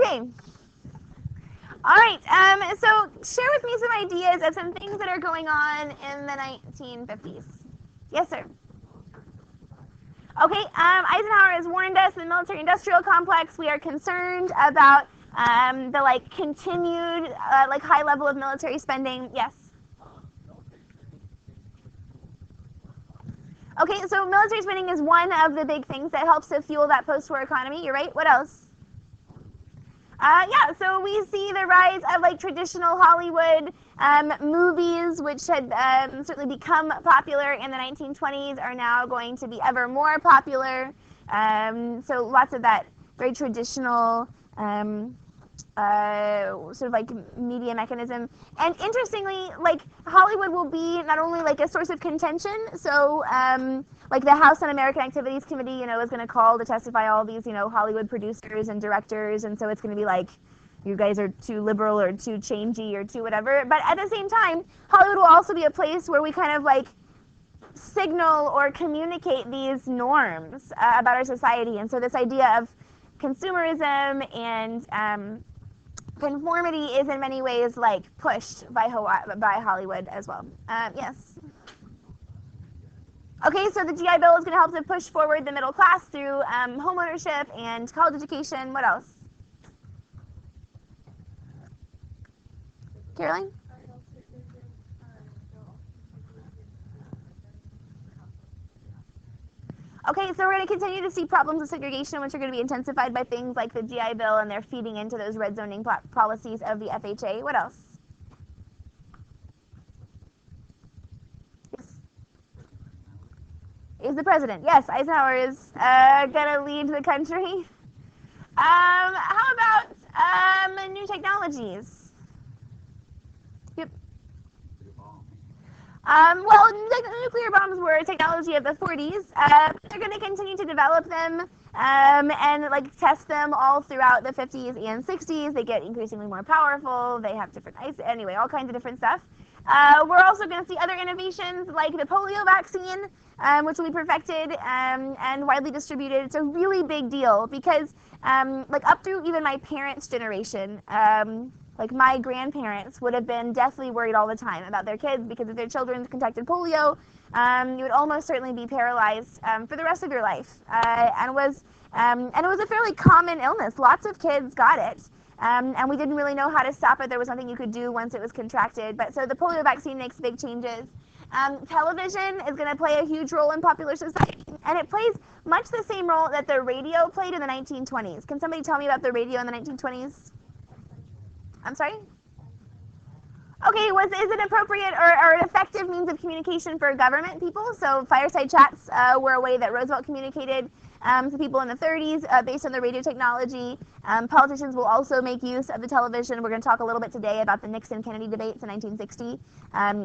Okay. All right. So share with me some ideas of some things that are going on in the 1950s. Yes, sir. Okay. Eisenhower has warned us in the military-industrial complex. We are concerned about the continued high level of military spending. Yes. Okay. So military spending is one of the big things that helps to fuel that post-war economy. You're right. What else? Yeah, so we see the rise of traditional Hollywood movies, which had certainly become popular in the 1920s, are now going to be ever more popular. So lots of that very traditional media mechanism. And interestingly, Hollywood will be not only a source of contention, so the House Un-American Activities Committee, is going to call to testify all these, Hollywood producers and directors, and so it's going to be you guys are too liberal or too changey or too whatever. But at the same time, Hollywood will also be a place where we kind of signal or communicate these norms about our society. And so this idea of consumerism and conformity is in many ways pushed by Hollywood as well. Yes. Okay, so the GI Bill is going to help to push forward the middle class through home ownership and college education. What else? Caroline? Okay, so we're going to continue to see problems of segregation, which are going to be intensified by things like the GI Bill, and they're feeding into those red zoning policies of the FHA. What else? Yes. Is the president. Yes, Eisenhower is going to lead the country. How about new technologies? Yep. Well, nuclear bombs were a technology of the 40s. They're going to continue to develop them and test them all throughout the 50s and 60s. They get increasingly more powerful. They have different anyway, all kinds of different stuff. We're also going to see other innovations like the polio vaccine, which will be perfected and widely distributed. It's a really big deal because up through even my parents' generation, my grandparents would have been deathly worried all the time about their kids because if their children contracted polio, you would almost certainly be paralyzed for the rest of your life. And it was a fairly common illness. Lots of kids got it. And we didn't really know how to stop it. There was nothing you could do once it was contracted. But so the polio vaccine makes big changes. Television is going to play a huge role in popular society, and it plays much the same role that the radio played in the 1920s. Can somebody tell me about the radio in the 1920s? I'm sorry? Okay, is it appropriate or an effective means of communication for government people? So fireside chats were a way that Roosevelt communicated to people in the 30s based on the radio technology. Politicians will also make use of the television. We're going to talk a little bit today about the Nixon-Kennedy debates in 1960.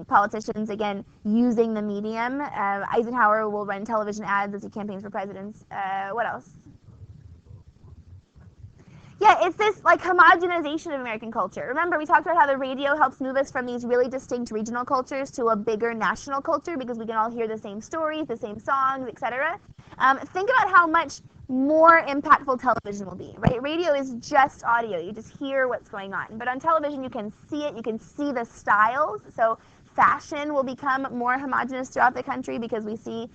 Politicians, again, using the medium. Eisenhower will run television ads as he campaigns for presidents. What else? Yeah, it's this homogenization of American culture. Remember, we talked about how the radio helps move us from these really distinct regional cultures to a bigger national culture because we can all hear the same stories, the same songs, etc. Think about how much more impactful television will be, right? Radio is just audio. You just hear what's going on. But on television, you can see it. You can see the styles. So fashion will become more homogenous throughout the country because we see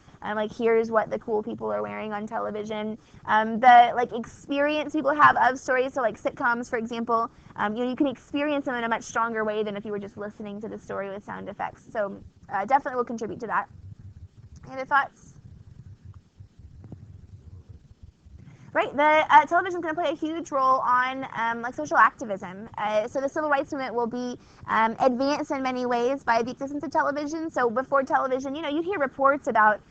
here's what the cool people are wearing on television. The experience people have of stories, so sitcoms, for example, you can experience them in a much stronger way than if you were just listening to the story with sound effects. So definitely will contribute to that. Any other thoughts? Right, the television is going to play a huge role on social activism. So the civil rights movement will be advanced in many ways by the existence of television. So before television, you'd hear reports about,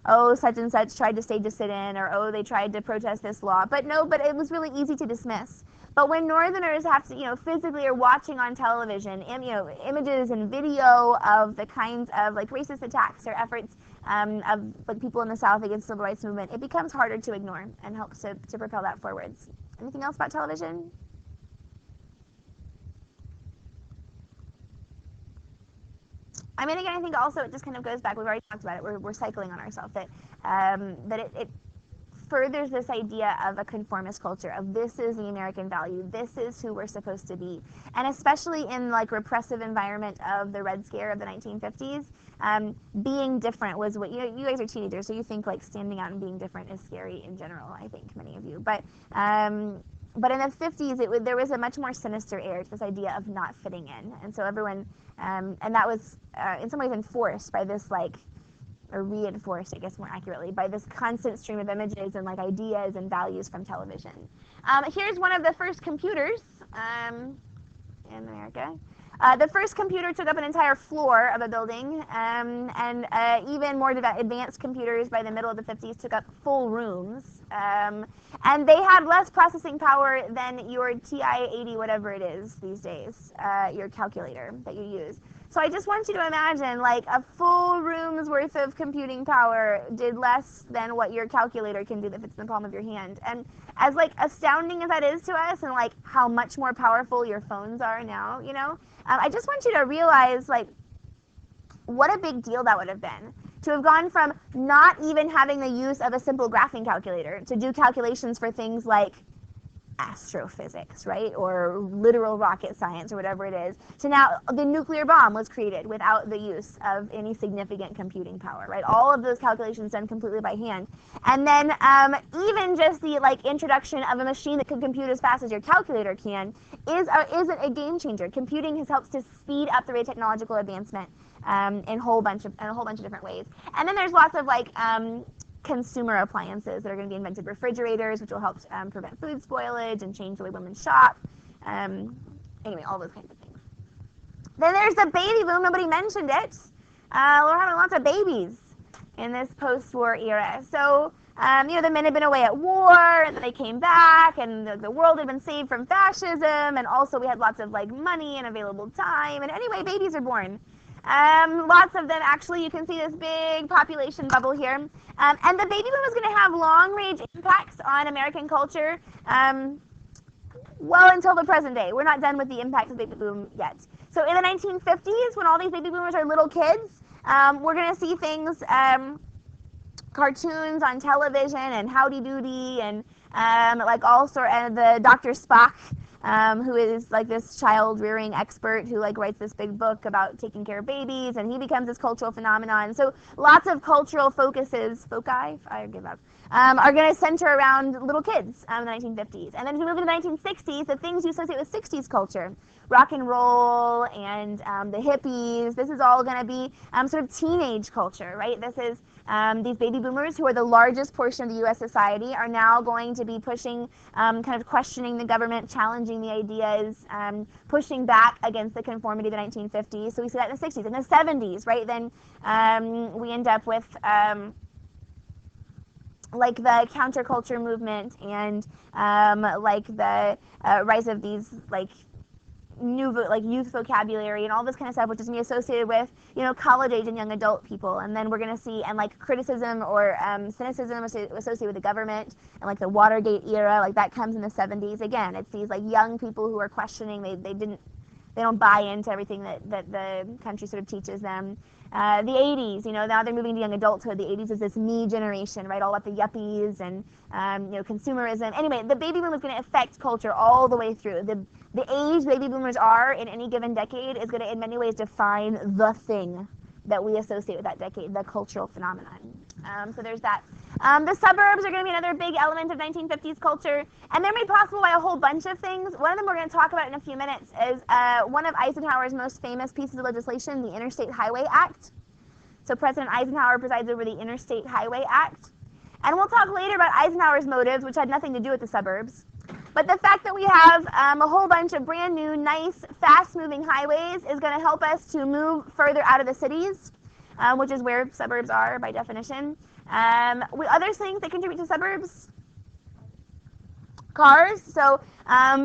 oh, such and such tried to stage a sit-in, or oh, they tried to protest this law. But it was really easy to dismiss. But when Northerners have to, physically are watching on television, images and video of the kinds of racist attacks or efforts of people in the South against the civil rights movement, it becomes harder to ignore and helps to propel that forwards. Anything else about television? Again, I think also it just kind of goes back. We've already talked about it. We're cycling on ourselves. That it furthers this idea of a conformist culture, of this is the American value, this is who we're supposed to be. And especially in like repressive environment of the Red Scare of the 1950s, being different was what, you guys are teenagers, so you think like standing out and being different is scary in general, I think, many of you. But in the 50s, there was a much more sinister air to this idea of not fitting in. And so everyone, and that was in some ways enforced by this like, or reinforced, I guess more accurately, by this constant stream of images and like ideas and values from television. Here's one of the first computers in America. The first computer took up an entire floor of a building, and even more advanced computers by the middle of the 50s took up full rooms. And they had less processing power than your TI-80, whatever it is these days, your calculator that you use. So I just want you to imagine, like, a full room's worth of computing power did less than what your calculator can do that fits in the palm of your hand. And as, like, astounding as that is to us, and, like, how much more powerful your phones are now, you know, I just want you to realize, like, what a big deal that would have been. To have gone from not even having the use of a simple graphing calculator to do calculations for things like astrophysics, right, or literal rocket science or whatever it is, to now the nuclear bomb was created without the use of any significant computing power, right? All of those calculations done completely by hand. And then even just the like introduction of a machine that can compute as fast as your calculator can is a game changer. Computing has helped to speed up the rate of technological advancement in a whole bunch of different ways. And then there's lots of like consumer appliances that are going to be invented. Refrigerators, which will help prevent food spoilage and change the way women shop. Anyway, all those kinds of things. Then there's the baby boom. Nobody mentioned it. We're having lots of babies in this post-war era. So, you know, the men had been away at war, and then they came back, and the world had been saved from fascism, and also we had lots of like money and available time. And anyway, babies are born. Lots of them, actually. You can see this big population bubble here. And the baby boom is going to have long-range impacts on American culture well until the present day. We're not done with the impacts of the baby boom yet. So in the 1950s, when all these baby boomers are little kids, we're going to see things, cartoons on television and Howdy Doody and like all sort, and the Dr. Spock, who is like this child rearing expert who like writes this big book about taking care of babies, and he becomes this cultural phenomenon. So lots of cultural foci, I give up, are going to center around little kids in the 1950s. And then as we move into the 1960s, the things you associate with 60s culture, rock and roll and the hippies, this is all going to be sort of teenage culture, right? This is these baby boomers, who are the largest portion of the U.S. society, are now going to be pushing, kind of questioning the government, challenging the ideas, pushing back against the conformity of the 1950s. So we see that in the 60s. In the 70s, right, then we end up with like the counterculture movement and like the rise of these like new like youth vocabulary and all this kind of stuff, which is going to be associated with, you know, college age and young adult people. And then we're going to see, and like criticism or cynicism associated with the government, and like the Watergate era, like that comes in the 70s. Again, it's these like young people who are questioning, they don't buy into everything that the country sort of teaches them. The 80s, you know, now they're moving to young adulthood. The 80s is this me generation, right? All about the yuppies and, you know, consumerism. Anyway, the baby boom is going to affect culture all the way through. The age baby boomers are in any given decade is going to, in many ways, define the thing that we associate with that decade, the cultural phenomenon. So there's that. The suburbs are going to be another big element of 1950s culture, and they're made possible by a whole bunch of things. One of them we're going to talk about in a few minutes is one of Eisenhower's most famous pieces of legislation, the Interstate Highway Act. So President Eisenhower presides over the Interstate Highway Act. And we'll talk later about Eisenhower's motives, which had nothing to do with the suburbs. But the fact that we have a whole bunch of brand new, nice, fast-moving highways is going to help us to move further out of the cities, which is where suburbs are by definition. Other things that contribute to suburbs? Cars. So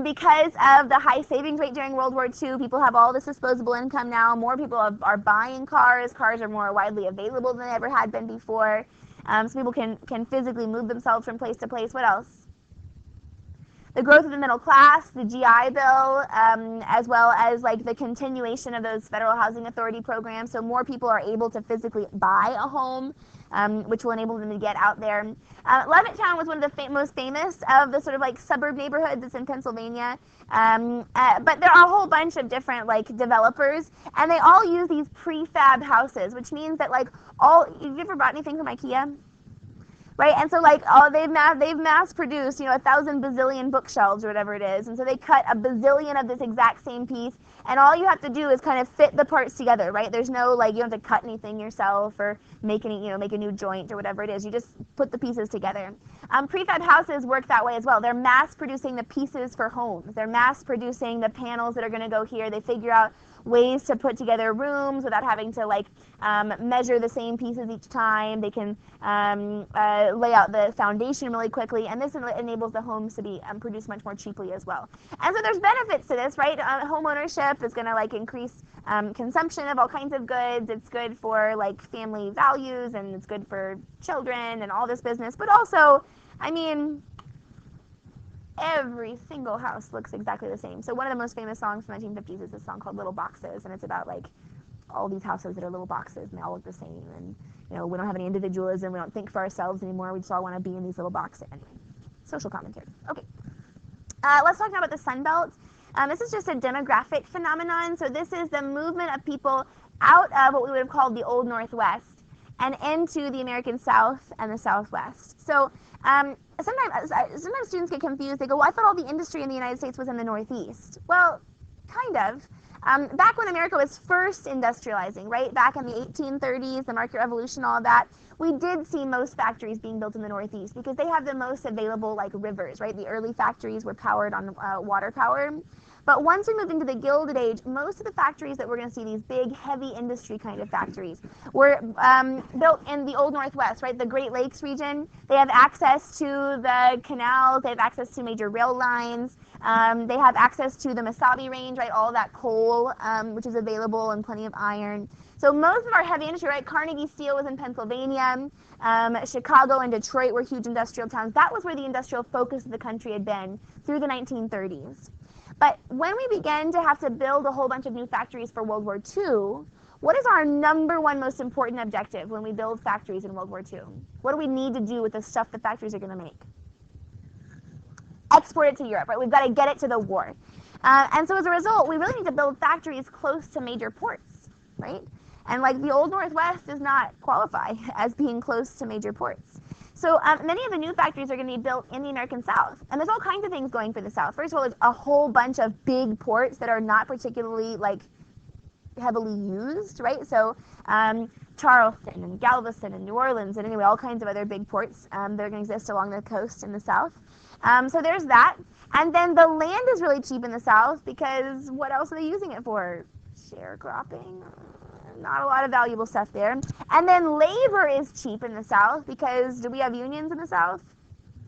because of the high savings rate during World War II, people have all this disposable income now. More people are buying cars. Cars are more widely available than they ever had been before. So people can physically move themselves from place to place. What else? The growth of the middle class, the GI Bill, as well as like the continuation of those Federal Housing Authority programs. So more people are able to physically buy a home. which will enable them to get out there. Levittown was one of the most famous of the sort of like suburb neighborhoods that's in Pennsylvania. But there are a whole bunch of different like developers, and they all use these prefab houses, which means that like have you ever bought anything from IKEA? Right, and so like they've mass produced 1,000 bazillion bookshelves or whatever it is, and so they cut a bazillion of this exact same piece, and all you have to do is kind of fit the parts together, right? There's no like you don't have to cut anything yourself or make a new joint or whatever it is. You just put the pieces together. Prefab houses work that way as well. They're mass producing the pieces for homes. They're mass producing the panels that are going to go here. They figure out ways to put together rooms without having to like measure the same pieces each time. They can lay out the foundation really quickly, and this enables the homes to be produced much more cheaply as well. And so there's benefits to this, right? Home ownership is going to like increase consumption of all kinds of goods. It's good for like family values, and it's good for children and all this business. But also, I mean, every single house looks exactly the same. So one of the most famous songs from the 1950s is this song called Little Boxes, and it's about like all these houses that are little boxes, and they all look the same. And we don't have any individualism. We don't think for ourselves anymore. We just all want to be in these little boxes. Anyway, social commentary. Okay, let's talk now about the Sun Belt. This is just a demographic phenomenon. So this is the movement of people out of what we would have called the Old Northwest and into the American South and the Southwest. So sometimes students get confused. They go, well, I thought all the industry in the United States was in the Northeast. Well, kind of. Back when America was first industrializing, right, back in the 1830s, the Market Revolution, all of that, we did see most factories being built in the Northeast because they have the most available, like, rivers, right? The early factories were powered on water power. But once we moved into the Gilded Age, most of the factories that we're going to see, these big, heavy industry kind of factories, were built in the Old Northwest, right? The Great Lakes region. They have access to the canals. They have access to major rail lines. They have access to the Mesabi Range, right? All that coal, which is available, and plenty of iron. So most of our heavy industry, right? Carnegie Steel was in Pennsylvania. Chicago and Detroit were huge industrial towns. That was where the industrial focus of the country had been through the 1930s. But when we began to have to build a whole bunch of new factories for World War II, what is our number one most important objective when we build factories in World War II? What do we need to do with the stuff the factories are going to make? Export it to Europe, right? We've got to get it to the war. And so as a result, we really need to build factories close to major ports, right? And like the Old Northwest does not qualify as being close to major ports. So many of the new factories are going to be built in the American South. And there's all kinds of things going for the South. First of all, there's a whole bunch of big ports that are not particularly like heavily used, right? So Charleston and Galveston and New Orleans and anyway, all kinds of other big ports that are going to exist along the coast in the South. So there's that. And then the land is really cheap in the South because what else are they using it for? Sharecropping? Not a lot of valuable stuff there. And then labor is cheap in the South because do we have unions in the South?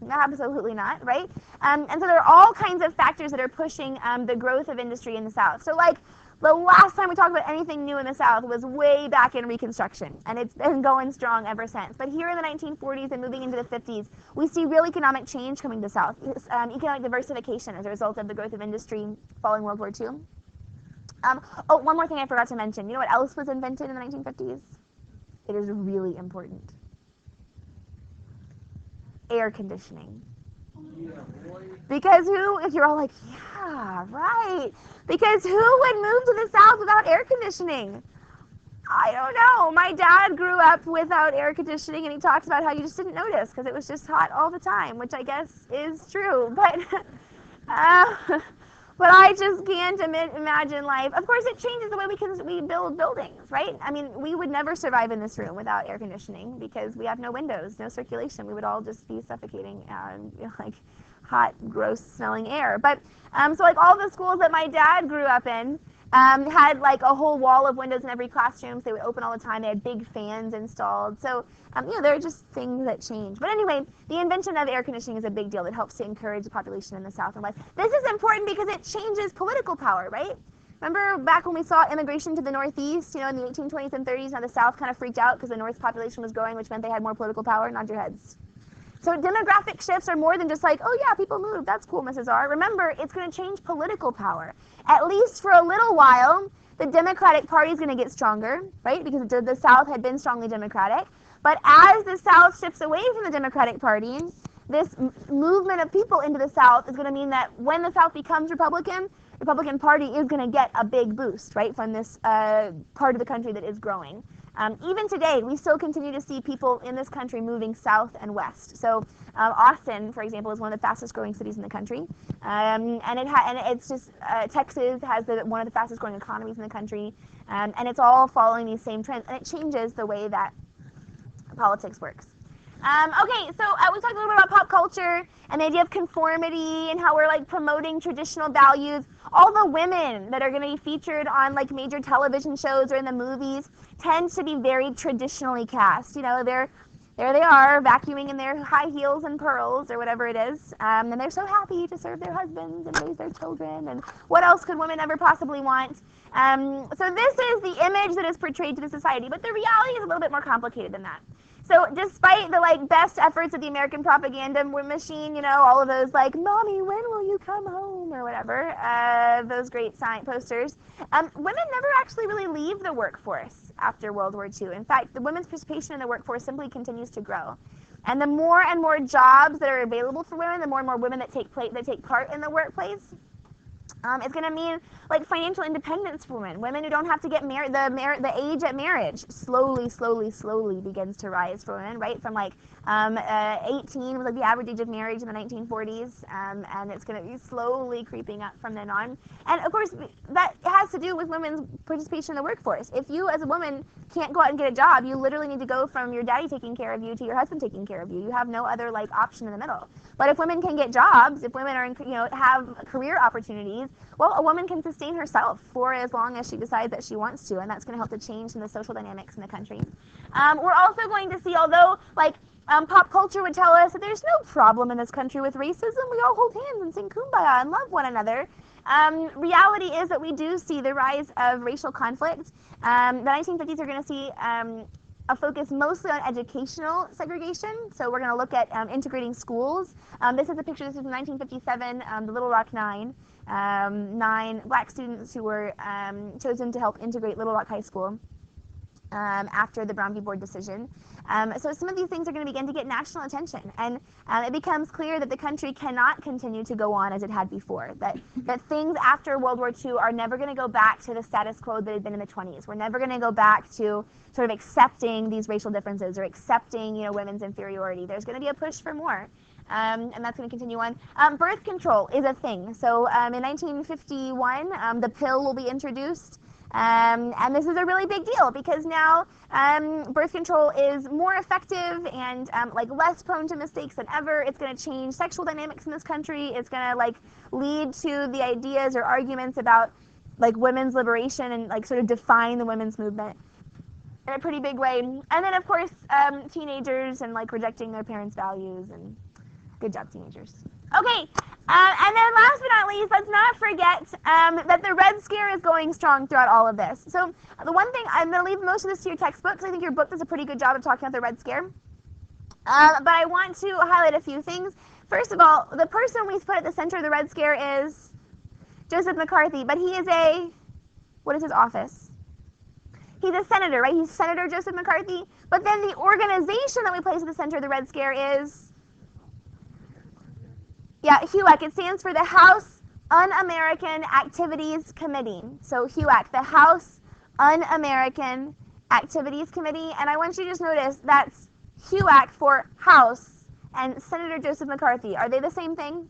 Absolutely not, right? And so there are all kinds of factors that are pushing the growth of industry in the South. So like the last time we talked about anything new in the South was way back in Reconstruction, and it's been going strong ever since. But here in the 1940s and moving into the 50s, we see real economic change coming to the South, economic diversification as a result of the growth of industry following World War II. Oh, one more thing I forgot to mention. You know what else was invented in the 1950s? It is really important. Air conditioning. Because you're all like, yeah, right. Because who would move to the South without air conditioning? I don't know. My dad grew up without air conditioning, and he talks about how you just didn't notice because it was just hot all the time, which I guess is true. But I just can't imagine life. Of course, it changes the way we build buildings, right? I mean, we would never survive in this room without air conditioning because we have no windows, no circulation. We would all just be suffocating like hot, gross-smelling air. But so like all the schools that my dad grew up in had like a whole wall of windows in every classroom. So they would open all the time. They had big fans installed. So there are just things that change. But anyway, the invention of air conditioning is a big deal. It helps to encourage the population in the South and West. This is important because it changes political power, right? Remember back when we saw immigration to the Northeast, in the 1820s and 30s, now the South kind of freaked out because the North population was growing, which meant they had more political power. Nod your heads. So demographic shifts are more than just like, oh yeah, people moved, that's cool, Mrs. R. Remember, it's going to change political power. At least for a little while, the Democratic Party is going to get stronger, right? Because the South had been strongly Democratic. But as the South shifts away from the Democratic Party, this movement of people into the South is going to mean that when the South becomes Republican, the Republican Party is going to get a big boost, right, from this part of the country that is growing. Even today, we still continue to see people in this country moving south and west. So Austin, for example, is one of the fastest growing cities in the country, and it's just Texas has one of the fastest growing economies in the country, and it's all following these same trends, and it changes the way that politics works. Okay, so we talked a little bit about pop culture and the idea of conformity and how we're like promoting traditional values. All the women that are going to be featured on like major television shows or in the movies tend to be very traditionally cast. You know, there they are vacuuming in their high heels and pearls or whatever it is, and they're so happy to serve their husbands and raise their children. And what else could women ever possibly want? So this is the image that is portrayed to the society, but the reality is a little bit more complicated than that. So despite the like best efforts of the American propaganda machine, you know, all of those like, "Mommy, when will you come home?" or whatever, those great sign posters, women never actually really leave the workforce after World War II. In fact, the women's participation in the workforce simply continues to grow. And the more and more jobs that are available for women, the more and more women that take part in the workplace, it's going to mean like financial independence for women. Women who don't have to get married, the age at marriage slowly begins to rise for women, right? From like 18 was like the average age of marriage in the 1940s, and it's going to be slowly creeping up from then on. And of course, that has to do with women's participation in the workforce. If you as a woman can't go out and get a job, you literally need to go from your daddy taking care of you to your husband taking care of you. You have no other like option in the middle. But if women can get jobs, if women are, have career opportunities, well, a woman can sustain herself for as long as she decides that she wants to, and that's going to help to change in the social dynamics in the country. We're also going to see, although like pop culture would tell us that there's no problem in this country with racism, we all hold hands and sing kumbaya and love one another. Reality is that we do see the rise of racial conflict. The 1950s are going to see a focus mostly on educational segregation. So we're going to look at integrating schools. This is a picture, this is from 1957, the Little Rock Nine. 9 black students who were chosen to help integrate Little Rock High School after the Brown v. Board decision. So some of these things are going to begin to get national attention, and it becomes clear that the country cannot continue to go on as it had before, that things after World War II are never going to go back to the status quo that had been in the 20s. We're never going to go back to sort of accepting these racial differences or accepting, women's inferiority. There's going to be a push for more. And that's going to continue on. Birth control is a thing. So in 1951, the pill will be introduced. And this is a really big deal because now birth control is more effective and like less prone to mistakes than ever. It's going to change sexual dynamics in this country. It's going to like lead to the ideas or arguments about like women's liberation and like sort of define the women's movement in a pretty big way. And then of course teenagers and like rejecting their parents' values, and good job, teenagers. Okay, and then last but not least, let's not forget that the Red Scare is going strong throughout all of this. So the one thing, I'm going to leave most of this to your textbooks. I think your book does a pretty good job of talking about the Red Scare. But I want to highlight a few things. First of all, the person we put at the center of the Red Scare is Joseph McCarthy, but he is what is his office? He's a senator, right? He's Senator Joseph McCarthy. But then the organization that we place at the center of the Red Scare is HUAC. It stands for the House Un-American Activities Committee. So HUAC, the House Un-American Activities Committee. And I want you to just notice that's HUAC for House and Senator Joseph McCarthy. Are they the same thing?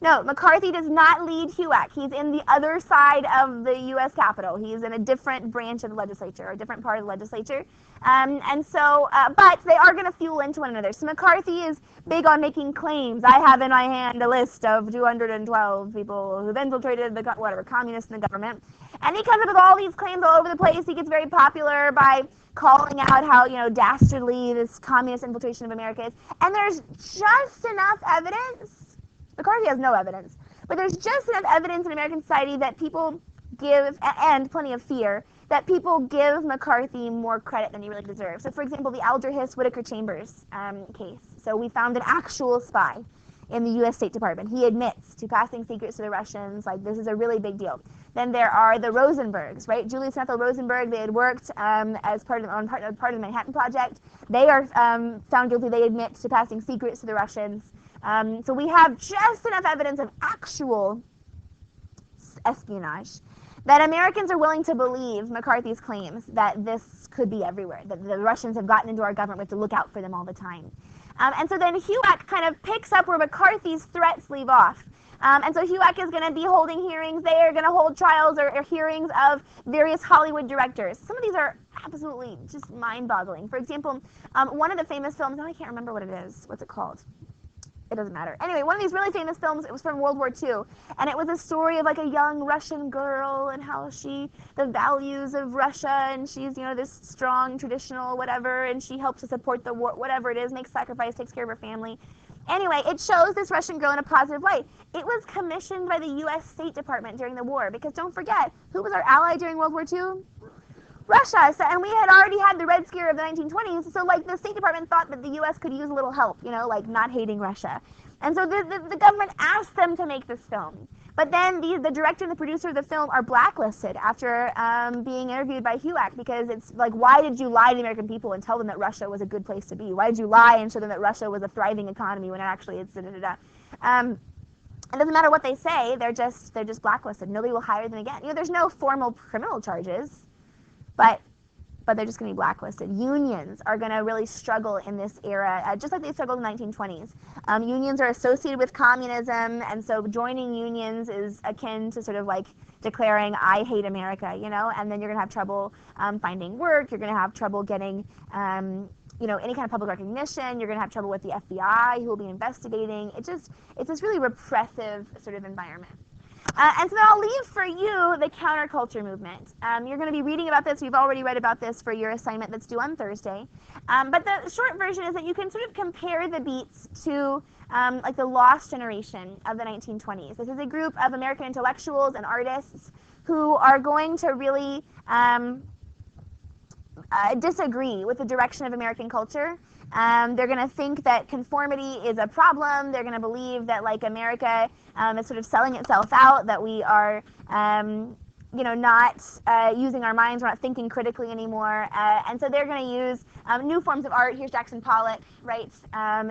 No, McCarthy does not lead HUAC. He's in the other side of the U.S. Capitol. He's in a different branch of the legislature, or a different part of the legislature. But they are going to fuel into one another. So McCarthy is big on making claims. I have in my hand a list of 212 people who've infiltrated the communists in the government. And he comes up with all these claims all over the place. He gets very popular by calling out how, dastardly this communist infiltration of America is. And there's just enough evidence. McCarthy has no evidence, but there's just enough evidence in American society that people give, and plenty of fear, that people give McCarthy more credit than he really deserves. So for example, the Alger Hiss Whitaker Chambers case. So we found an actual spy in the U.S. State Department. He admits to passing secrets to the Russians. Like, this is a really big deal. Then there are the Rosenbergs, right? Julius and Ethel Rosenberg, they had worked as part of the Manhattan Project. They are found guilty. They admit to passing secrets to the Russians. So we have just enough evidence of actual espionage that Americans are willing to believe McCarthy's claims that this could be everywhere, that the Russians have gotten into our government, we have to look out for them all the time. And so then HUAC kind of picks up where McCarthy's threats leave off. And so HUAC is going to be holding hearings. They are going to hold trials or hearings of various Hollywood directors. Some of these are absolutely just mind-boggling. For example, one of the famous films, I can't remember what it is. What's it called? It doesn't matter. Anyway, one of these really famous films, it was from World War II, and it was a story of like a young Russian girl and how the values of Russia, and she's, this strong, traditional, whatever, and she helps to support the war, whatever it is, makes sacrifice, takes care of her family. Anyway, it shows this Russian girl in a positive light. It was commissioned by the U.S. State Department during the war, because don't forget, who was our ally during World War II? Russia. So, and we had already had the Red Scare of the 1920s, so like the State Department thought that the U.S. could use a little help, like not hating Russia. And so the government asked them to make this film. But then the director and the producer of the film are blacklisted after being interviewed by HUAC, because it's like, why did you lie to the American people and tell them that Russia was a good place to be? Why did you lie and show them that Russia was a thriving economy when actually it's da-da-da-da? It doesn't matter what they say, they're just blacklisted. Nobody will hire them again. There's no formal criminal charges, but they're just going to be blacklisted. Unions are going to really struggle in this era, just like they struggled in the 1920s. Unions are associated with communism, and so joining unions is akin to sort of like declaring, I hate America, and then you're going to have trouble finding work, you're going to have trouble getting any kind of public recognition, you're going to have trouble with the FBI, who will be investigating. It's this really repressive sort of environment. And so then I'll leave for you the counterculture movement. You're going to be reading about this. We've already read about this for your assignment that's due on Thursday. But the short version is that you can sort of compare the beats to like the lost generation of the 1920s. This is a group of American intellectuals and artists who are going to really disagree with the direction of American culture. They're going to think that conformity is a problem. They're going to believe that like America is sort of selling itself out, that we are not using our minds, we're not thinking critically anymore. And so they're going to use new forms of art. Here's Jackson Pollock, right?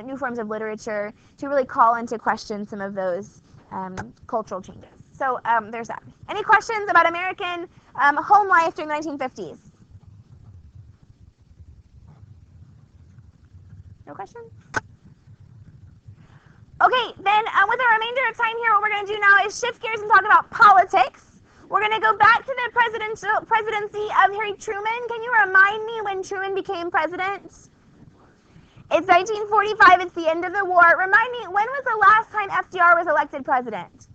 New forms of literature to really call into question some of those cultural changes. So there's that. Any questions about American home life during the 1950s? No questions? Okay, then with our remainder of time here, what we're going to do now is shift gears and talk about politics. We're going to go back to the presidency of Harry Truman. Can you remind me when Truman became president? It's 1945. It's the end of the war. Remind me, when was the last time FDR was elected president?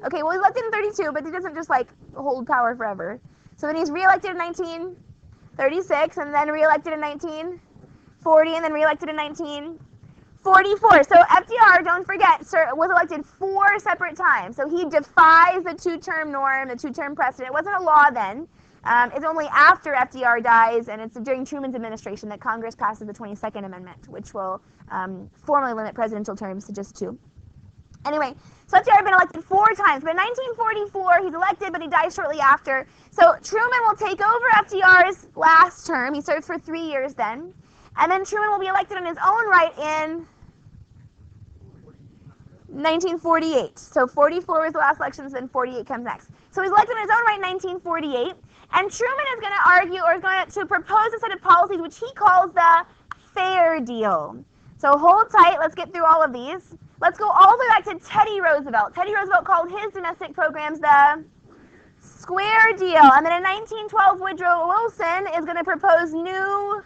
Okay, well, he was elected in 32, but he doesn't just, like, hold power forever. So then he's reelected in 1936, and then reelected in 1940, and then reelected in 1944. So FDR, don't forget, was elected 4 separate times. So he defies the 2-term norm, the 2-term precedent. It wasn't a law then. It's only after FDR dies, and it's during Truman's administration that Congress passes the 22nd Amendment, which will formally limit presidential terms to just 2. Anyway, so FDR had been elected 4 times, but in 1944 he's elected, but he dies shortly after. So Truman will take over FDR's last term. He served for 3 years then, and then Truman will be elected in his own right in 1948. So 44 was the last election, then 48 comes next. So he's elected in his own right in 1948, and Truman is going to argue, or is going to propose a set of policies which he calls the Fair Deal. So hold tight, let's get through all of these. Let's go all the way back to Teddy Roosevelt. Teddy Roosevelt called his domestic programs the Square Deal. And then in 1912, Woodrow Wilson is going to propose new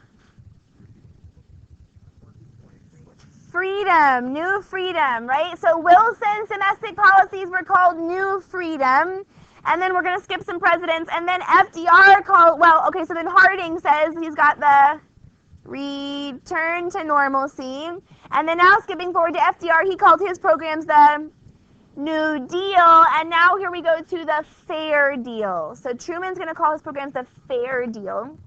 freedom, right? So Wilson's domestic policies were called New Freedom. And then we're going to skip some presidents. And then FDR so then Harding says he's got the Return to Normalcy. And then now skipping forward to FDR, he called his programs the New Deal. And now here we go to the Fair Deal. So Truman's going to call his programs the Fair Deal.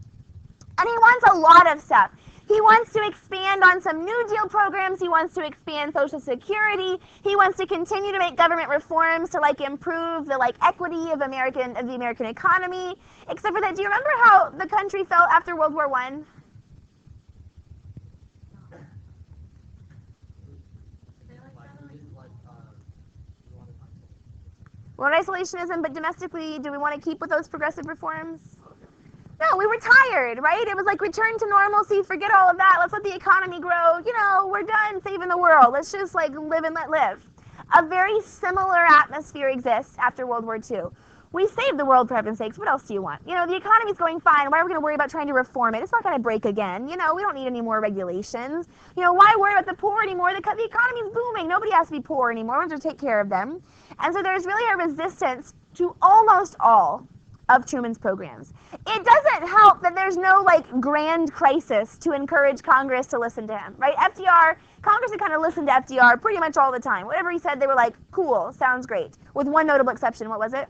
And he wants a lot of stuff. He wants to expand on some New Deal programs. He wants to expand Social Security. He wants to continue to make government reforms to improve the equity of the American economy. Except for that, do you remember how the country felt after World War I? We want isolationism, but domestically, do we want to keep with those progressive reforms? No, we were tired, right? It was return to normalcy, forget all of that, let's let the economy grow, we're done saving the world, let's just live and let live. A very similar atmosphere exists after World War II. We saved the world, for heaven's sakes, what else do you want? The economy's going fine, why are we going to worry about trying to reform it? It's not going to break again, we don't need any more regulations. Why worry about the poor anymore? The economy's booming, nobody has to be poor anymore, we're going to take care of them. And so there's really a resistance to almost all of Truman's programs. It doesn't help that there's no grand crisis to encourage Congress to listen to him, right? Congress had kind of listened to FDR pretty much all the time. Whatever he said, they were cool, sounds great. With one notable exception, what was it?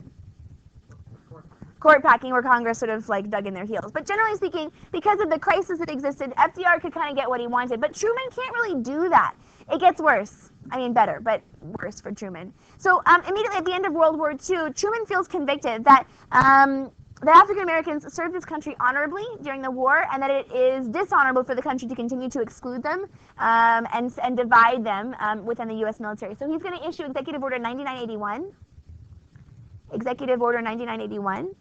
Court packing, where Congress sort of dug in their heels. But generally speaking, because of the crisis that existed, FDR could kind of get what he wanted. But Truman can't really do that. It gets worse. I mean, better, but worse for Truman. So immediately at the end of World War II, Truman feels convicted that the African Americans served this country honorably during the war, and that it is dishonorable for the country to continue to exclude them and divide them within the U.S. military. So he's going to issue Executive Order 9981. Executive Order 9981.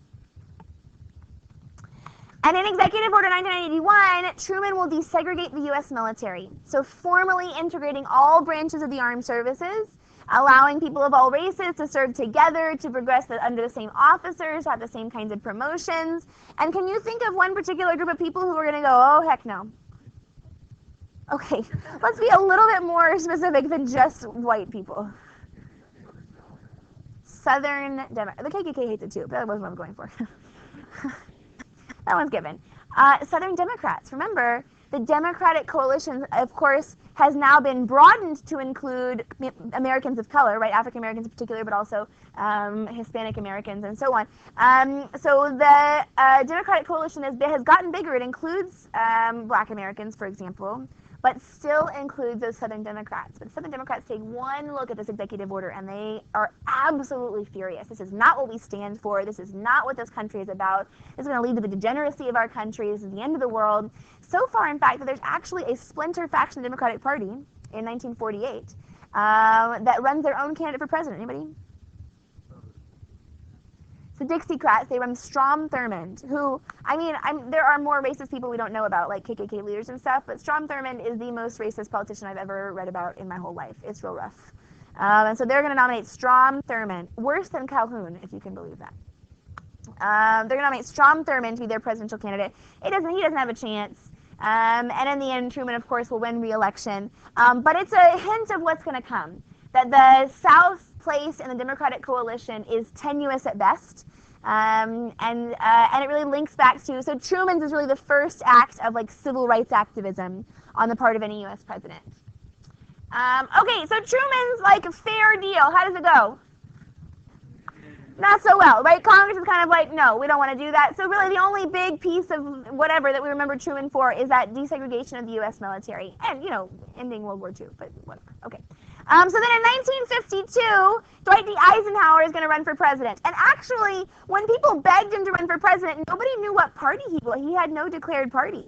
And in Executive Order 9981, Truman will desegregate the U.S. military, so formally integrating all branches of the armed services, allowing people of all races to serve together, to progress under the same officers, have the same kinds of promotions. And can you think of one particular group of people who are going to go, oh, heck no? Okay, let's be a little bit more specific than just white people. Southern Democrats. The KKK hates it too, but that wasn't what I'm going for. That one's given. Southern Democrats. Remember, the Democratic coalition, of course, has now been broadened to include Americans of color, right? African Americans in particular, but also Hispanic Americans and so on. So the Democratic coalition has gotten bigger. It includes Black Americans, for example, but still includes those Southern Democrats. But Southern Democrats take one look at this executive order and they are absolutely furious. This is not what we stand for. This is not what this country is about. This is going to lead to the degeneracy of our country. This is the end of the world. So far, in fact, that there's actually a splinter faction Democratic Party in 1948 that runs their own candidate for president. Anybody? So Dixiecrats, they run Strom Thurmond, who, there are more racist people we don't know about, like KKK leaders and stuff, but Strom Thurmond is the most racist politician I've ever read about in my whole life. It's real rough. And so they're going to nominate Strom Thurmond, worse than Calhoun, if you can believe that. They're going to nominate Strom Thurmond to be their presidential candidate. He doesn't have a chance. And in the end, Truman, of course, will win re-election. But it's a hint of what's going to come, that the South place in the Democratic coalition is tenuous at best, and it really links back to, so Truman's is really the first act of civil rights activism on the part of any U.S. president. Okay, so Truman's fair deal. How does it go? Not so well, right? Congress is kind of no, we don't want to do that. So really the only big piece of whatever that we remember Truman for is that desegregation of the U.S. military and, ending World War II, but whatever. Okay. So then in 1952, Dwight D. Eisenhower is going to run for president. And actually, when people begged him to run for president, nobody knew what party he was. He had no declared party.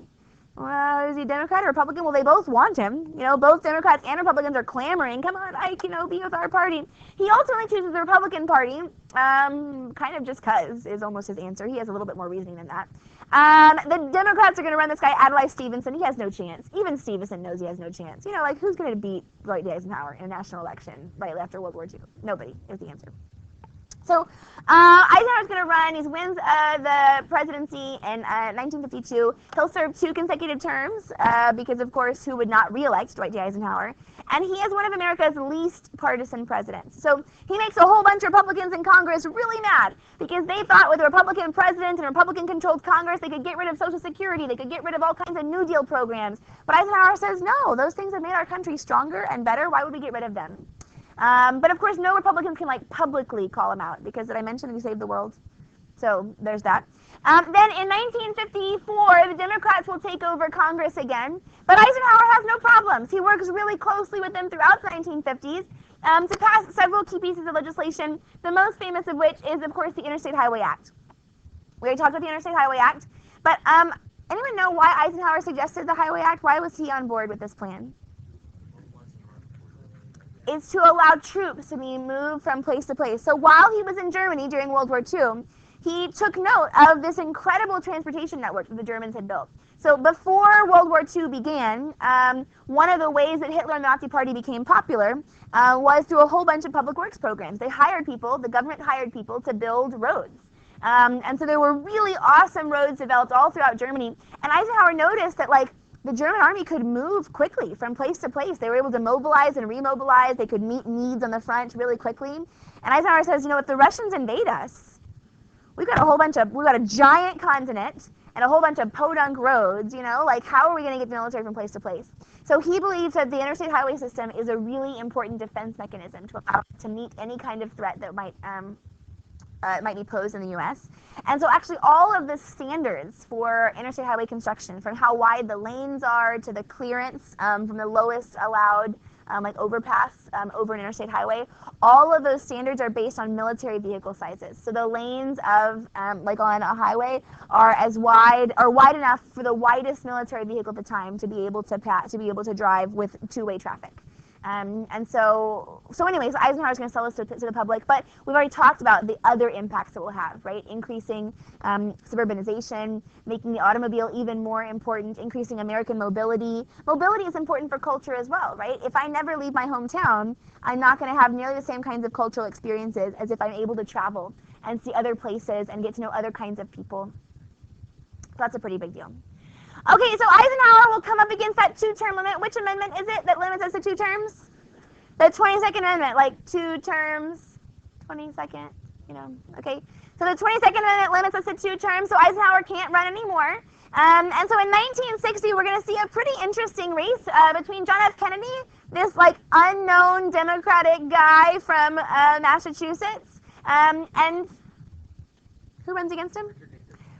Well, is he Democrat or Republican? Well, they both want him. Both Democrats and Republicans are clamoring, come on, Ike, be with our party. He ultimately chooses the Republican Party, kind of just because is almost his answer. He has a little bit more reasoning than that. The Democrats are going to run this guy, Adlai Stevenson. He has no chance. Even Stevenson knows he has no chance. Who's going to beat Dwight D. Eisenhower in a national election right after World War II? Nobody is the answer. So Eisenhower's going to run. He wins the presidency in 1952. He'll serve 2 consecutive terms because, of course, who would not re-elect Dwight D. Eisenhower? And he is one of America's least partisan presidents. So he makes a whole bunch of Republicans in Congress really mad because they thought with a Republican president and a Republican-controlled Congress, they could get rid of Social Security, they could get rid of all kinds of New Deal programs. But Eisenhower says, no, those things have made our country stronger and better. Why would we get rid of them? But of course, no Republicans can publicly call him out because did I mention that he saved the world? So there's that. Then in 1954, the Democrats will take over Congress again, but Eisenhower has no problems. He works really closely with them throughout the 1950s to pass several key pieces of legislation, the most famous of which is, of course, the Interstate Highway Act. We already talked about the Interstate Highway Act, but anyone know why Eisenhower suggested the Highway Act? Why was he on board with this plan? It's to allow troops to be moved from place to place. So while he was in Germany during World War II, he took note of this incredible transportation network that the Germans had built. So before World War II began, one of the ways that Hitler and the Nazi Party became popular was through a whole bunch of public works programs. They hired people, the government hired people to build roads. And so there were really awesome roads developed all throughout Germany. And Eisenhower noticed that the German army could move quickly from place to place. They were able to mobilize and remobilize. They could meet needs on the front really quickly. And Eisenhower says, if the Russians invade us, we've got a giant continent and a whole bunch of podunk roads, how are we going to get the military from place to place? So he believes that the interstate highway system is a really important defense mechanism to allow to meet any kind of threat that might be posed in the U.S. And so actually all of the standards for interstate highway construction, from how wide the lanes are to the clearance from the lowest allowed overpass over an interstate highway, all of those standards are based on military vehicle sizes. So the lanes of on a highway are wide enough for the widest military vehicle at the time to be able to drive with two-way traffic. And so anyways, Eisenhower's going to sell this to the public, but we've already talked about the other impacts it will have, right? Increasing suburbanization, making the automobile even more important, increasing American mobility. Mobility is important for culture as well, right? If I never leave my hometown, I'm not going to have nearly the same kinds of cultural experiences as if I'm able to travel and see other places and get to know other kinds of people. So that's a pretty big deal. Okay, so Eisenhower will come up against that two-term limit. Which amendment is it that limits us to 2 terms? The 22nd Amendment, 2 terms, 22nd, okay. So the 22nd Amendment limits us to 2 terms, so Eisenhower can't run anymore. And so in 1960, we're going to see a pretty interesting race between John F. Kennedy, this unknown Democratic guy from Massachusetts, and who runs against him?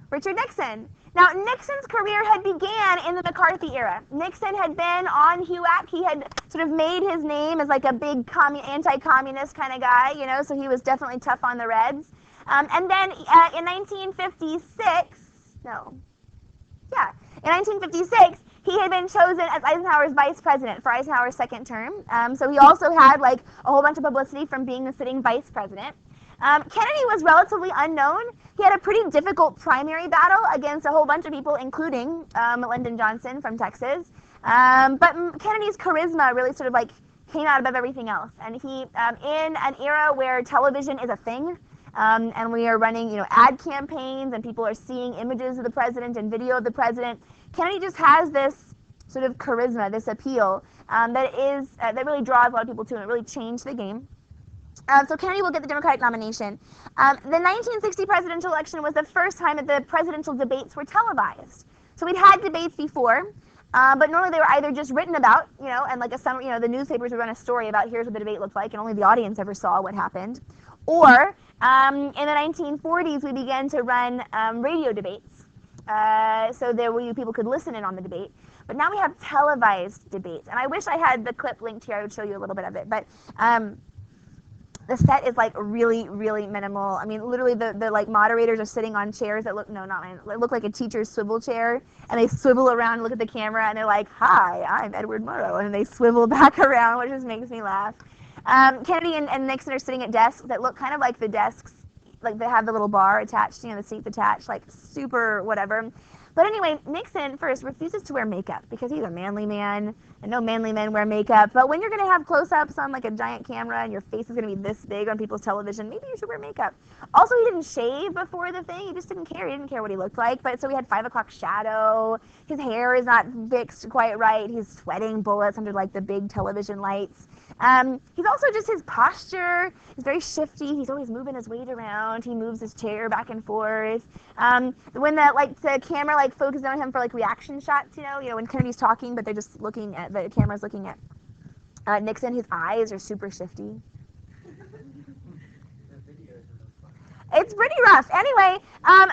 Richard Nixon. Now, Nixon's career had began in the McCarthy era. Nixon had been on HUAC. He had sort of made his name as a big anti-communist kind of guy, so he was definitely tough on the Reds. And then in 1956, he had been chosen as Eisenhower's vice president for Eisenhower's second term. So he also had a whole bunch of publicity from being the sitting vice president. Kennedy was relatively unknown. He had a pretty difficult primary battle against a whole bunch of people, including Lyndon Johnson from Texas. But Kennedy's charisma really sort of came out above everything else. And he, in an era where television is a thing, and we are running, ad campaigns, and people are seeing images of the president and video of the president, Kennedy just has this sort of charisma, this appeal that really draws a lot of people to him. It really changed the game. So Kennedy will get the Democratic nomination. The 1960 presidential election was the first time that the presidential debates were televised. So we'd had debates before, but normally they were either just written about, and the newspapers would run a story about here's what the debate looked like, and only the audience ever saw what happened. Or in the 1940s, we began to run radio debates, so people could listen in on the debate. But now we have televised debates, and I wish I had the clip linked here. I would show you a little bit of it, but. The set is really, really minimal. I mean, literally the moderators are sitting on chairs that look like a teacher's swivel chair, and they swivel around and look at the camera, and they're like, "Hi, I'm Edward Murrow," and they swivel back around, which just makes me laugh. Kennedy and Nixon are sitting at desks that look kind of like the desks, they have the little bar attached, the seats attached, super whatever. But anyway, Nixon first refuses to wear makeup because he's a manly man, and no manly men wear makeup. But when you're going to have close-ups on a giant camera and your face is going to be this big on people's television, maybe you should wear makeup. Also, he didn't shave before the thing. He just didn't care. He didn't care what he looked like. But so we had 5 o'clock shadow. His hair is not fixed quite right. He's sweating bullets under the big television lights. He's also just his posture is very shifty. He's always moving his weight around. He moves his chair back and forth. When the camera focuses on him for reaction shots, when Kennedy's talking, but they're just looking at the camera's looking at Nixon. His eyes are super shifty. It's pretty rough. Anyway,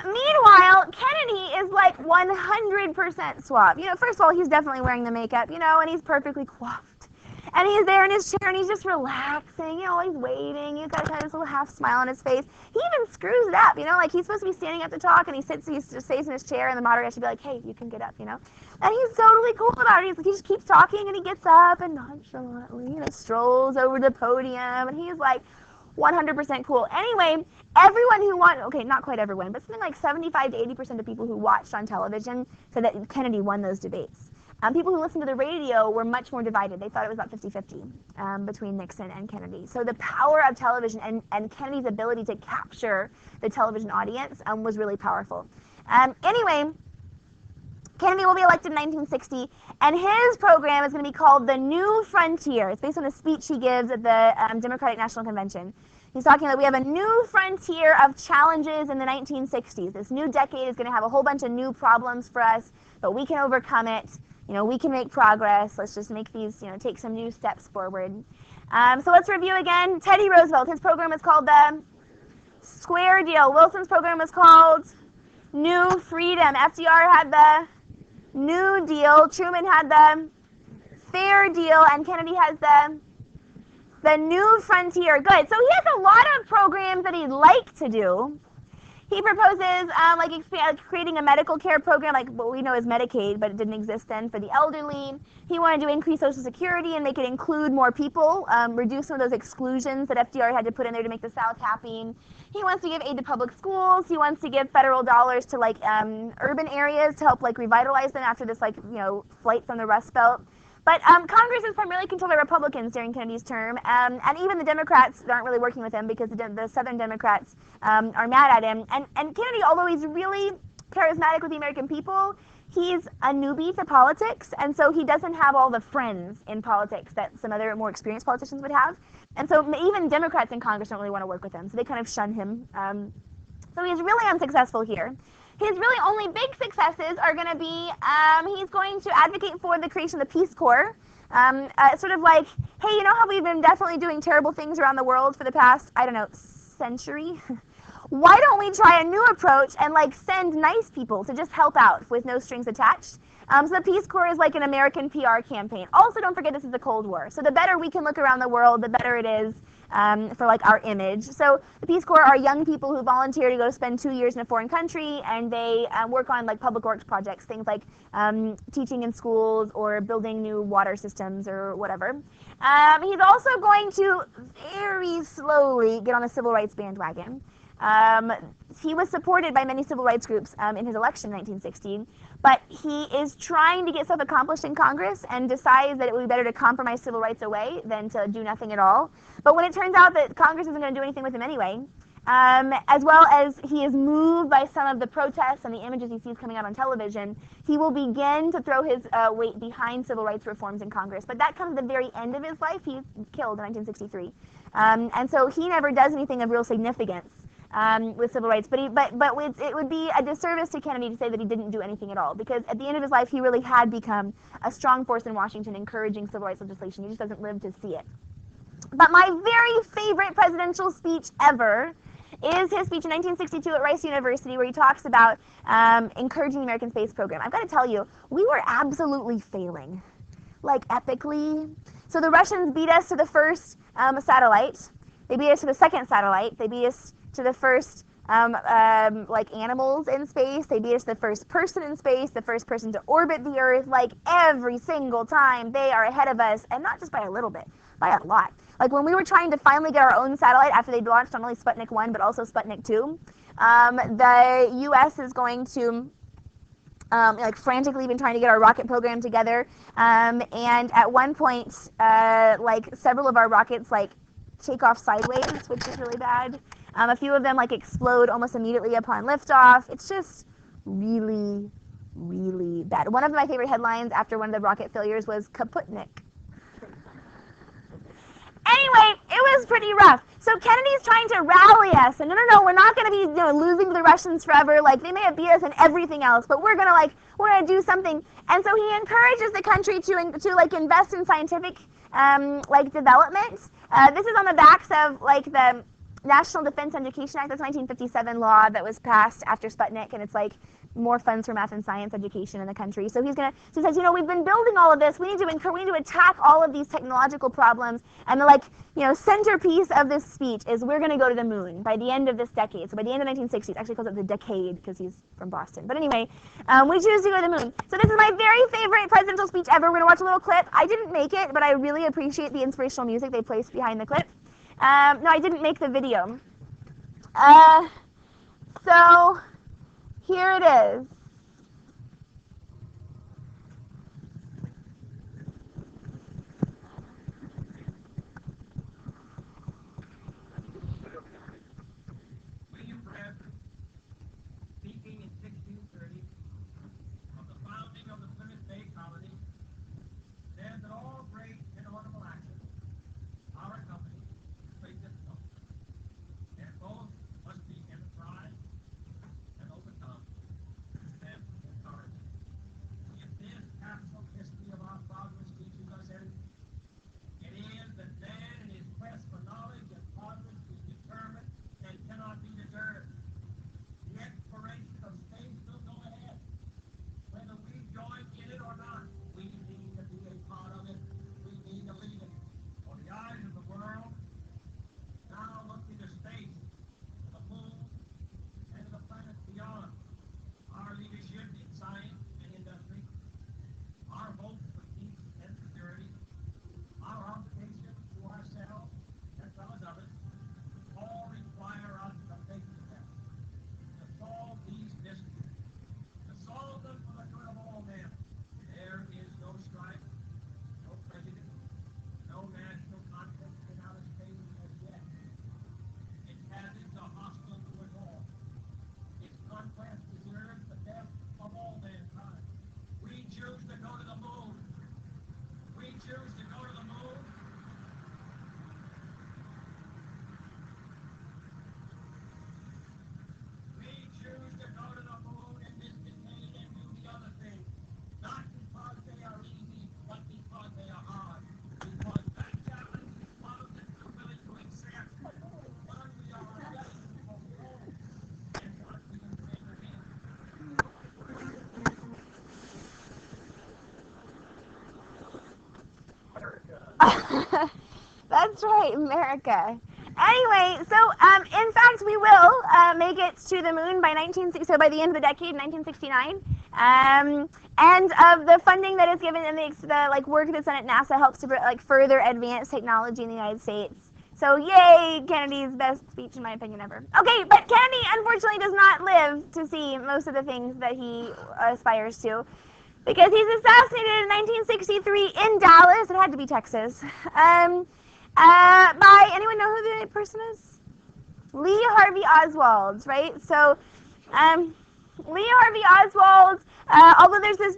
meanwhile, Kennedy is like 100% suave. First of all, he's definitely wearing the makeup, and he's perfectly coiffed. And he's there in his chair, and he's just relaxing, he's waiting. He's got kind of this little half smile on his face. He even screws it up, like he's supposed to be standing up to talk, and he just stays in his chair, and the moderator should be like, hey, you can get up, And he's totally cool about it. He just keeps talking, and he gets up and nonchalantly, strolls over the podium, and he's like 100% cool. Anyway, everyone who okay, not quite everyone, but something like 75 to 80% of people who watched on television said that Kennedy won those debates. People who listened to the radio were much more divided. They thought it was about 50-50 between Nixon and Kennedy. So the power of television and Kennedy's ability to capture the television audience was really powerful. Anyway, Kennedy will be elected in 1960, and his program is going to be called The New Frontier. It's based on a speech he gives at the Democratic National Convention. He's talking about we have a new frontier of challenges in the 1960s. This new decade is going to have a whole bunch of new problems for us, but we can overcome it. We can make progress. Let's just make these, take some new steps forward. So let's review again. Teddy Roosevelt, his program is called the Square Deal. Wilson's program is called New Freedom. FDR had the New Deal. Truman had the Fair Deal. And Kennedy has the New Frontier. Good. So he has a lot of programs that he'd like to do. He proposes creating a medical care program like what we know as Medicaid, but it didn't exist then, for the elderly. He wanted to increase Social Security and make it include more people, reduce some of those exclusions that FDR had to put in there to make the South happy. He wants to give aid to public schools. He wants to give federal dollars to urban areas to help revitalize them after this flight from the Rust Belt. But Congress is primarily controlled by Republicans during Kennedy's term, and even the Democrats aren't really working with him because the Southern Democrats are mad at him. And Kennedy, although he's really charismatic with the American people, he's a newbie to politics, and so he doesn't have all the friends in politics that some other more experienced politicians would have. And so even Democrats in Congress don't really want to work with him, so they kind of shun him. So he's really unsuccessful here. His really only big successes are going to be he's going to advocate for the creation of the Peace Corps. Sort of like, hey, you know how we've been definitely doing terrible things around the world for the past, century? Why don't we try a new approach and send nice people to just help out with no strings attached? So the Peace Corps is like an American PR campaign. Also, don't forget this is the Cold War. So the better we can look around the world, the better it is for our image. So the Peace Corps are young people who volunteer to go spend 2 years in a foreign country, and they work on public works projects, things like teaching in schools or building new water systems or whatever. He's also going to very slowly get on the civil rights bandwagon. He was supported by many civil rights groups in his election in 1916, but he is trying to get stuff accomplished in Congress and decides that it would be better to compromise civil rights away than to do nothing at all. But when it turns out that Congress isn't going to do anything with him anyway, as well as he is moved by some of the protests and the images he sees coming out on television, he will begin to throw his weight behind civil rights reforms in Congress. But that comes at the very end of his life. He's killed in 1963. And so he never does anything of real significance with civil rights, but it would be a disservice to Kennedy to say that he didn't do anything at all, because at the end of his life he really had become a strong force in Washington encouraging civil rights legislation. He just doesn't live to see it. But my very favorite presidential speech ever is his speech in 1962 at Rice University, where he talks about encouraging the American space program. I've got to tell you, we were absolutely failing, epically. So the Russians beat us to the first satellite. They beat us to the second satellite. They beat us to the first animals in space. They beat us the first person in space, the first person to orbit the Earth. Every single time they are ahead of us, and not just by a little bit, by a lot. When we were trying to finally get our own satellite after they'd launched not only Sputnik 1 but also Sputnik 2, the U.S. is going to frantically been trying to get our rocket program together, and at one point several of our rockets take off sideways, which is really bad. A few of them explode almost immediately upon liftoff. It's just really, really bad. One of my favorite headlines after one of the rocket failures was Kaputnik. Anyway, it was pretty rough. So Kennedy's trying to rally us, and no, we're not going to be losing to the Russians forever. They may have beat us in everything else, but we're gonna do something. And so he encourages the country to invest in scientific development. This is on the backs of National Defense Education Act. That's a 1957 law that was passed after Sputnik, and it's like more funds for math and science education in the country. So he says, we've been building all of this. We need to attack all of these technological problems. And the centerpiece of this speech is we're going to go to the moon by the end of this decade. So by the end of the 1960s, actually calls it the decade because he's from Boston. But anyway, we choose to go to the moon. So this is my very favorite presidential speech ever. We're going to watch a little clip. I didn't make it, but I really appreciate the inspirational music they placed behind the clip. No, I didn't make the video. So here it is. William Bradford, speaking in 1630 of the founding of the Plymouth Bay Colony, said that all great and honorable actions are accompanied with great difficulty, and both must be enterprised and overcome and encouraged. If this absolute history of our progress teaches us anything, it is that man in his quest for knowledge and progress is determined and cannot be deterred. The exploration of space will go ahead, whether we join in it or not. We need to be a part of it. We need to lead it. For the eyes of the world now look into space, to the moon, and to the planets beyond. Our leadership in science and industry, our hopes for peace and security, our obligations to ourselves as well as others, all require us to make the effort to solve these mysteries, to solve them for the good of all men. There is no strife, no prejudice, no national conflict in outer space as yet. Its hazards are hostile to us all. Its conquest deserves the best of all mankind. We choose to go to the moon. We choose to go to the moon. We choose to go to the moon in this decade and do the other things. Not because they are easy, but because they are hard. Because that challenge is one that we're willing to accept. One we are ready to fulfill. And one we intend to win. That's right, America. Anyway, so in fact, we will make it to the moon by by the end of the decade, 1969. And of the funding that is given and the work that's done at NASA helps to further advance technology in the United States. So yay, Kennedy's best speech in my opinion ever. Okay, but Kennedy unfortunately does not live to see most of the things that he aspires to, because he's assassinated in 1963 in Dallas. It had to be Texas. By anyone know who the person is? Lee Harvey Oswald, right? So, Lee Harvey Oswald. Although there's this,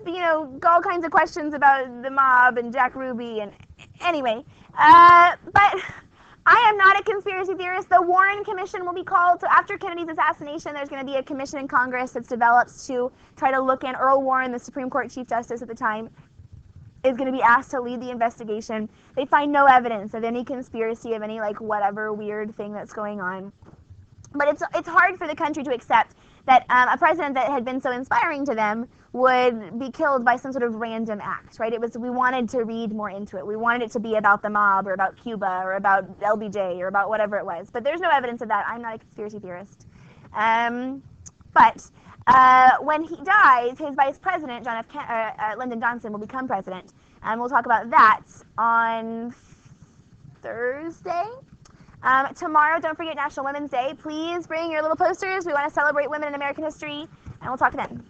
all kinds of questions about the mob and Jack Ruby, and anyway, but I am not a conspiracy theorist. The Warren Commission will be called. So after Kennedy's assassination, there's going to be a commission in Congress that's developed to try to look in. Earl Warren, the Supreme Court Chief Justice at the time, is going to be asked to lead the investigation. They find no evidence of any conspiracy, of any whatever weird thing that's going on. But it's hard for the country to accept that a president that had been so inspiring to them would be killed by some sort of random act, right? We wanted to read more into it. We wanted it to be about the mob or about Cuba or about LBJ or about whatever it was. But there's no evidence of that. I'm not a conspiracy theorist. But when he dies, his vice president, Lyndon Johnson, will become president. And we'll talk about that on Thursday. Tomorrow, don't forget National Women's Day. Please bring your little posters. We want to celebrate women in American history, and we'll talk then.